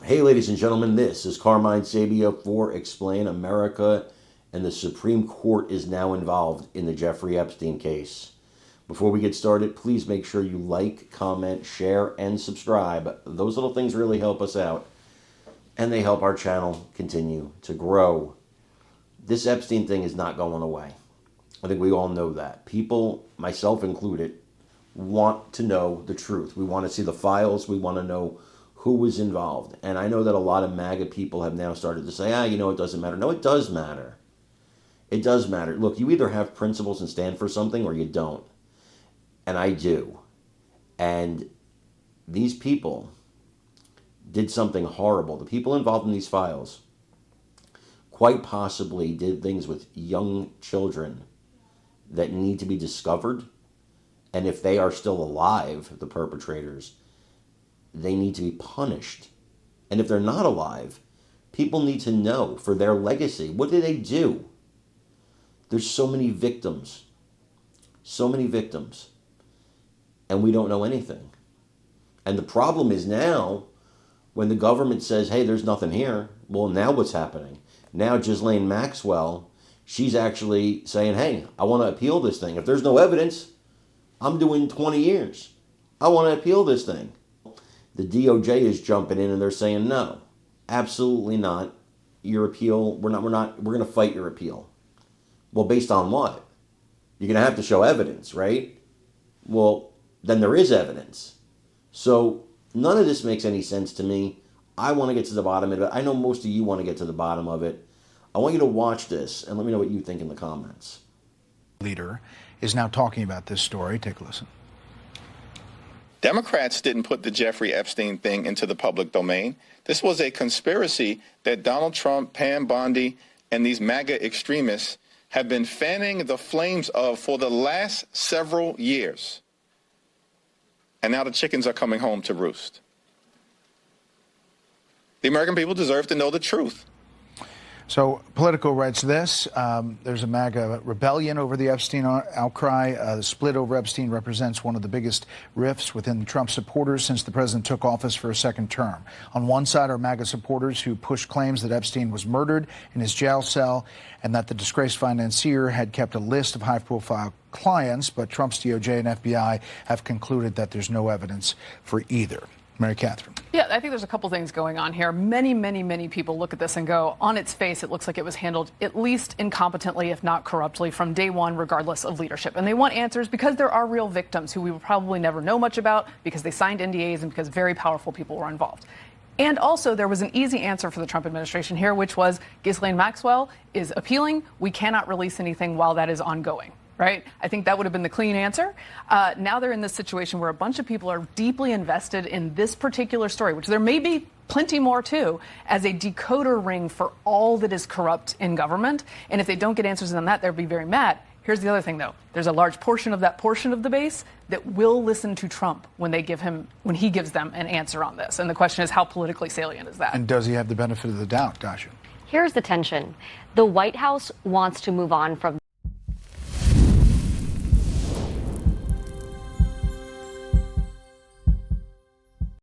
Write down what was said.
Hey, ladies and gentlemen, this is Carmine Sabia for Explain America, and the Supreme Court is now involved in the Jeffrey Epstein case. Before we get started, please make sure you like, comment, share, and subscribe. Those little things really help us out, and they help our channel continue to grow. This Epstein thing is not going away. I think we all know that. People, myself included, want to know the truth. We want to see the files. We want to know who was involved. And I know that a lot of MAGA people have now started to say, it doesn't matter. No, it does matter. It does matter. Look, you either have principles and stand for something or you don't. And I do. And these people did something horrible. The people involved in these files quite possibly did things with young children that need to be discovered. And if they are still alive, the perpetrators, they need to be punished. And if they're not alive, people need to know for their legacy. What did they do? There's so many victims. So many victims. And we don't know anything. And the problem is now, when the government says, hey, there's nothing here, well, now what's happening? Now Ghislaine Maxwell, she's actually saying, hey, I want to appeal this thing. If there's no evidence, I'm doing 20 years. I want to appeal this thing. The DOJ is jumping in and they're saying, no, absolutely not. Your appeal, we're going to fight your appeal. Well, based on what? You're going to have to show evidence, right? Well, then there is evidence. So none of this makes any sense to me. I want to get to the bottom of it. I know most of you want to get to the bottom of it. I want you to watch this and let me know what you think in the comments. Leader is now talking about this story. Take a listen. Democrats didn't put the Jeffrey Epstein thing into the public domain. This was a conspiracy that Donald Trump, Pam Bondi, and these MAGA extremists have been fanning the flames of for the last several years. And now the chickens are coming home to roost. The American people deserve to know the truth. So Politico writes this. There's a MAGA rebellion over the Epstein outcry. The split over Epstein represents one of the biggest rifts within Trump supporters since the president took office for a second term. On one side are MAGA supporters who push claims that Epstein was murdered in his jail cell and that the disgraced financier had kept a list of high-profile clients, but Trump's DOJ and FBI have concluded that there's no evidence for either. Mary Catherine. Yeah, I think there's a couple things going on here. Many people look at this and go, on its face, it looks like it was handled at least incompetently, if not corruptly, from day one, regardless of leadership. And they want answers because there are real victims who we will probably never know much about because they signed NDAs and because very powerful people were involved. And also, there was an easy answer for the Trump administration here, which was Ghislaine Maxwell is appealing. We cannot release anything while that is ongoing. Right? I think that would have been the clean answer. Now they're in this situation where a bunch of people are deeply invested in this particular story, which there may be plenty more too, as a decoder ring for all that is corrupt in government. And if they don't get answers on that, they'll be very mad. Here's the other thing, though. There's a large portion of that portion of the base that will listen to Trump when he gives them an answer on this. And the question is, how politically salient is that? And does he have the benefit of the doubt, Dasha? Here's the tension. The White House wants to move on from